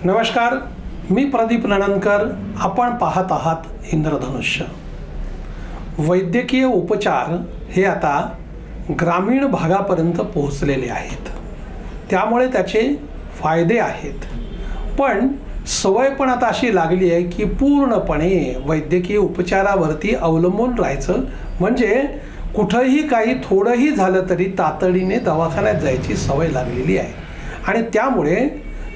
नमस्कार, मी प्रदीप नणनकर. आपण पाहत आहात इंद्रधनुष्य. वैद्यकीय उपचार हे आता ग्रामीण भागापर्यंत पोहोचलेले आहेत, त्यामुळे त्याचे फायदे आहेत. पण सवय पण आता अशी लागली आहे की पूर्णपणे वैद्यकीय उपचारावरती अवलंबून राहायचं, म्हणजे कुठंही काही थोडंही झालं तरी तातडीने दवाखान्यात जायची सवय लागलेली आहे. आणि त्यामुळे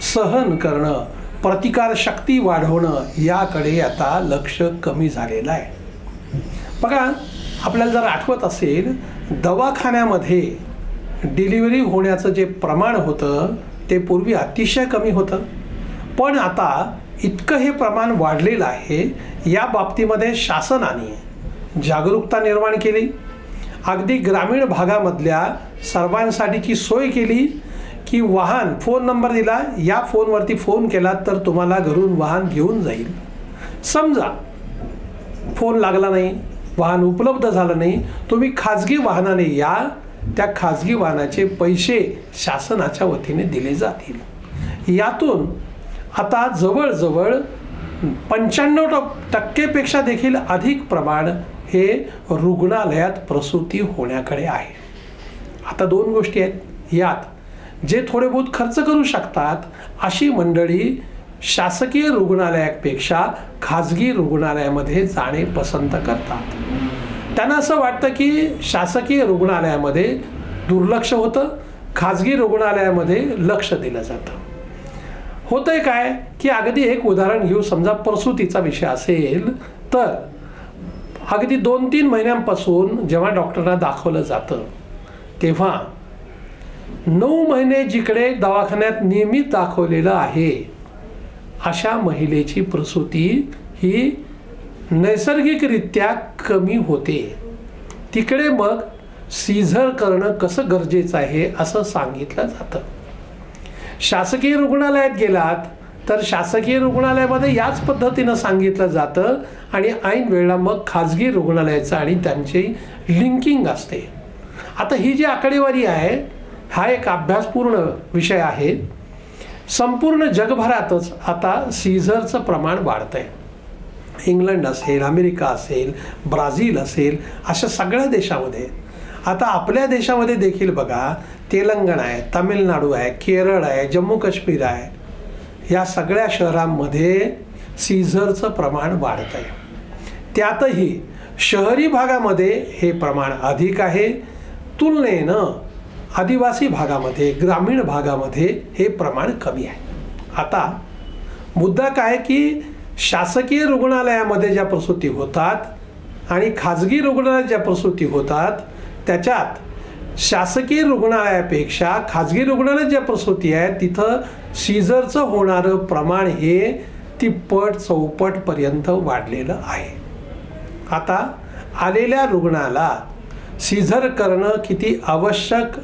सहन करणं, प्रतिकारशक्ती वाढवणं याकडे आता लक्ष कमी झालेलं आहे. बघा, आपल्याला जर आठवत असेल, दवाखान्यामध्ये डिलिव्हरी होण्याचं जे प्रमाण होतं ते पूर्वी अतिशय कमी होतं. पण आता इतकं हे प्रमाण वाढलेलं आहे. या बाबतीमध्ये शासनाने जागरूकता निर्माण केली, अगदी ग्रामीण भागामधल्या सर्वांसाठीची सोय केली की वाहन, फोन नंबर दिला, या फोनवरती फोन केला तर तुम्हाला घरून वाहन घेऊन जाईल. समजा फोन लागला नाही, वाहन उपलब्ध झालं नाही, तुम्ही खाजगी वाहनाने या, त्या खाजगी वाहनाचे पैसे शासनाच्या वतीने दिले जातील. यातून आता जवळजवळ 95% देखील अधिक प्रमाण हे रुग्णालयात प्रसूती होण्याकडे आहे. आता दोन गोष्टी आहेत. यात जे थोडे बहुत खर्च करू शकतात अशी मंडळी शासकीय रुग्णालयापेक्षा खाजगी रुग्णालयामध्ये जाणे पसंत करतात. त्यांना असं वाटतं की शासकीय रुग्णालयामध्ये दुर्लक्ष होतं, खाजगी रुग्णालयामध्ये लक्ष दिलं जातं. होतंय काय की अगदी एक उदाहरण घेऊ. समजा प्रसूतीचा विषय असेल तर अगदी 2-3 महिन्यांपासून जेव्हा डॉक्टरना दाखवलं जातं तेव्हा 9 महिने जिकडे दवाखान्यात नियमित दाखवलेलं आहे अशा महिलेची प्रसूती ही नैसर्गिकरित्या कमी होते. तिकडे मग सीझर करणं कसं गरजेचं आहे असं सांगितलं जातं. शासकीय रुग्णालयात गेलात तर शासकीय रुग्णालयामध्ये याच पद्धतीनं सांगितलं जातं आणि ऐन वेळेला मग खाजगी रुग्णालयाचं आणि त्यांची लिंकिंग असते. आता ही जी आकडेवारी आहे हा एक अभ्यासपूर्ण विषय आहे. संपूर्ण जगभरातच आता सीझरचं प्रमाण वाढतंय. इंग्लंड असेल, अमेरिका असेल, ब्राझील असेल, अशा सगळ्या देशामध्ये. आता आपल्या देशामध्ये देखील बघा, तेलंगणा आहे, तामिळनाडू आहे, केरळ आहे, जम्मू काश्मीर आहे, या सगळ्या शहरांमध्ये सीझरचं प्रमाण वाढत आहे. त्यातही शहरी भागामध्ये हे प्रमाण अधिक आहे, तुलनेनं आदिवासी भागामध्ये, ग्रामीण भागामध्ये हे प्रमाण कमी आहे. आता मुद्दा काय की शासकीय रुग्णालयामध्ये ज्या प्रसूती होतात आणि खाजगी रुग्णालयात ज्या प्रसूती होतात त्याच्यात शासकीय रुग्णालयापेक्षा खाजगी रुग्णालयात ज्या प्रसूती आहेत तिथं सीझरचं होणारं प्रमाण हे 3-4 पर्यंत वाढलेलं आहे. आता आलेल्या रुग्णाला सीझर करणं किती आवश्यक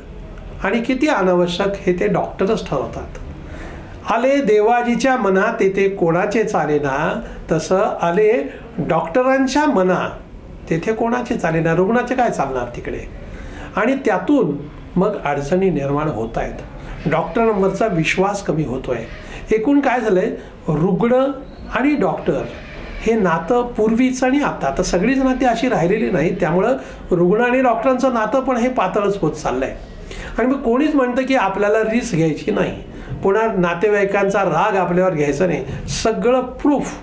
आणि किती अनावश्यक हे ते डॉक्टरच ठरवतात. आले देवाजीच्या मनात तेथे कोणाचे चालेना, तसं आले डॉक्टरांच्या मनात तेथे कोणाचे चालेना, रुग्णाचे काय चालणार तिकडे. आणि त्यातून मग अडचणी निर्माण होत आहेत. डॉक्टरांवरचा विश्वास कमी होतोय. एकूण काय झालंय, रुग्ण आणि डॉक्टर हे नातं पूर्वीचं आणि आता सगळीच नाती अशी राहिलेली नाही. त्यामुळं रुग्ण आणि डॉक्टरांचं नातं पण हे पातळच होत चाललंय. आणि मग कोणीच म्हणतं की आपल्याला रिस्क घ्यायची नाही, पुन्हा नातेवाईकांचा राग आपल्यावर घ्यायचा नाही. सगळं प्रूफ,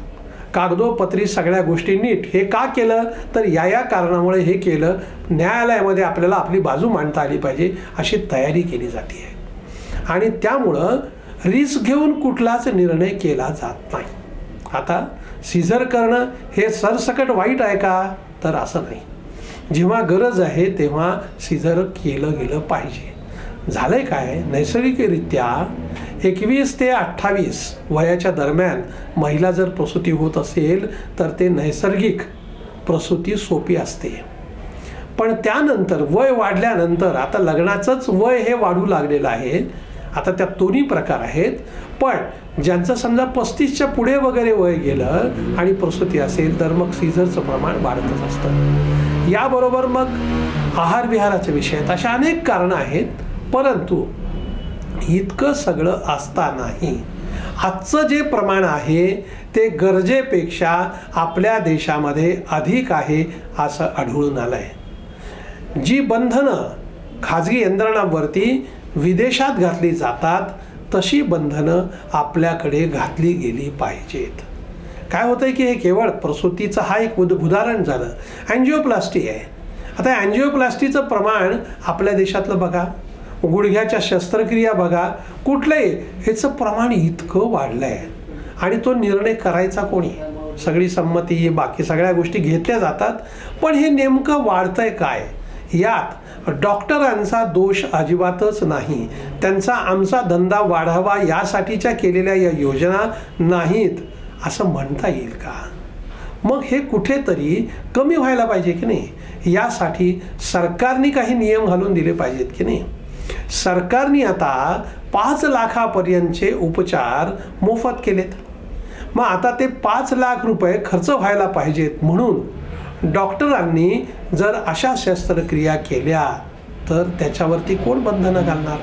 कागदोपत्री सगळ्या गोष्टी नीट. हे का केलं तर या कारणामुळे हे केलं, न्यायालयामध्ये आपल्याला आपली बाजू मांडता आली पाहिजे अशी तयारी केली जाते आहे. आणि त्यामुळं रिस्क घेऊन कुठलाच निर्णय केला जात नाही. आता सीझर करणं हे सरसकट वाईट आहे का तर असं नाही. जेव्हा गरज आहे तेव्हा सीझर केलं गेलं पाहिजे. झालंय काय, नैसर्गिकरित्या 21 ते 28 वयाच्या दरम्यान महिला जर प्रसूती होत असेल तर ते नैसर्गिक प्रसूती सोपी असते. पण त्यानंतर वय वाढल्यानंतर आता लग्नाचंच वय हे वाढू लागलेलं आहे. आता त्यात दोन्ही प्रकार आहेत. पण ज्यांचं समजा 35च्या पुढे वगैरे वय गेलं आणि प्रसूती असेल तर मग सीझरचं प्रमाण वाढतच असतं. याबरोबर मग आहार विहाराचे विषय आहेत, अशा अनेक कारणं आहेत. परंतु इतकं सगळं असतानाही आजचं जे प्रमाण आहे ते गरजेपेक्षा आपल्या देशामध्ये अधिक आहे असं आढळून आलं आहे. जी बंधनं खाजगी यंत्रणांवरती विदेशात घातली जातात तशी बंधनं आपल्याकडे घातली गेली पाहिजेत. काय होतं आहे की हे केवळ प्रसूतीचं हा एक उदाहरण झालं. अँजिओप्लास्टी आहे. आता अँजिओप्लास्टीचं प्रमाण आपल्या देशातलं बघा, गुडघ्याच्या शस्त्रक्रिया बघा, कुठलंही ह्याचं प्रमाण इतकं वाढलं आहे. आणि तो निर्णय करायचा कोणी? सगळी संमती बाकी सगळ्या गोष्टी घेतल्या जातात, पण हे नेमकं वाढतंय काय? यात डॉक्टरांचा दोष अजिबातच नाही. त्यांचा आमचा धंदा वाढावा यासाठीच्या केलेल्या या योजना नाहीत असं म्हणता येईल का? मग हे कुठेतरी कमी व्हायला पाहिजे की नाही? यासाठी सरकारने काही नियम घालून दिले पाहिजेत की नाही? सरकारने आता 5 लाखापर्यंतचे उपचार मोफत केलेत. मग आता ते 5 लाख रुपये खर्च व्हायला पाहिजेत म्हणून डॉक्टरांनी जर अशा शस्त्रक्रिया केल्या तर त्याच्यावरती कोण बंधनं घालणार?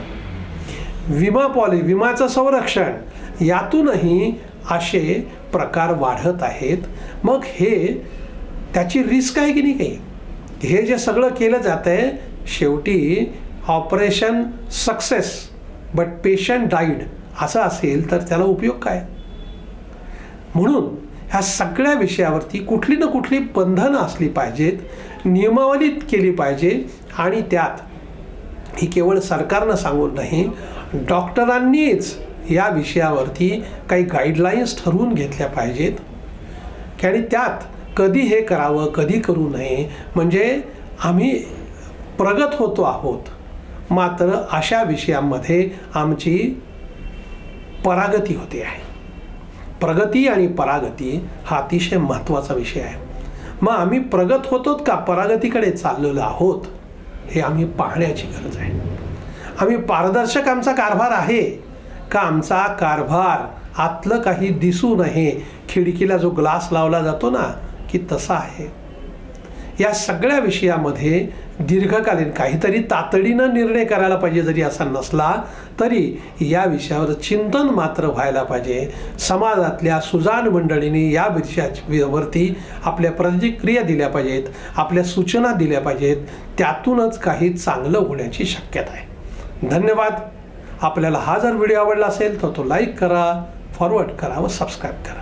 विमाचं संरक्षण यातूनही असे प्रकार वाढत आहेत. मग हे त्याची रिस्क आहे की नाही काही? हे जे सगळं केलं जातं आहे शेवटी operation success but patient died असं असेल तर त्याला उपयोग काय? म्हणून ह्या सगळ्या विषयावरती कुठली ना कुठली बंधनं असली पाहिजेत, नियमावलीत केली पाहिजे. आणि त्यात ही केवळ सरकारनं सांगून नाही, डॉक्टरांनीच या विषयावरती काही गाईडलाईन्स ठरवून घेतल्या पाहिजेत आणि त्यात कधी हे करावं कधी करू नये. म्हणजे आम्ही प्रगत होतो आहोत, मात्र अशा विषयांमध्ये आमची परागती होते आहे. प्रगती आणि परागती हा अतिशय महत्त्वाचा विषय आहे. मग आम्ही प्रगत होतो का परागतीकडे चाललेलो आहोत हे आम्ही पाहण्याची गरज आहे. आम्ही पारदर्शक आमचा कारभार आहे का आमचा कारभार आतलं काही दिसू नये, खिडकीला जो ग्लास लावला जातो ना की तसा आहे. या सगळ्या विषयामध्ये दीर्घकालीन काहीतरी तातडीनं निर्णय करायला पाहिजे. जरी असा नसला तरी या विषयावर चिंतन मात्र व्हायला पाहिजे. समाजातल्या सुजाण मंडळींनी या विषयावरती आपल्या प्रतिक्रिया दिल्या पाहिजेत, आपल्या सूचना दिल्या पाहिजेत. त्यातूनच काही चांगलं होण्याची शक्यता आहे. धन्यवाद. आपल्याला हा जर व्हिडिओ आवडला असेल तर तो लाईक करा, फॉरवर्ड करा व सबस्क्राईब करा.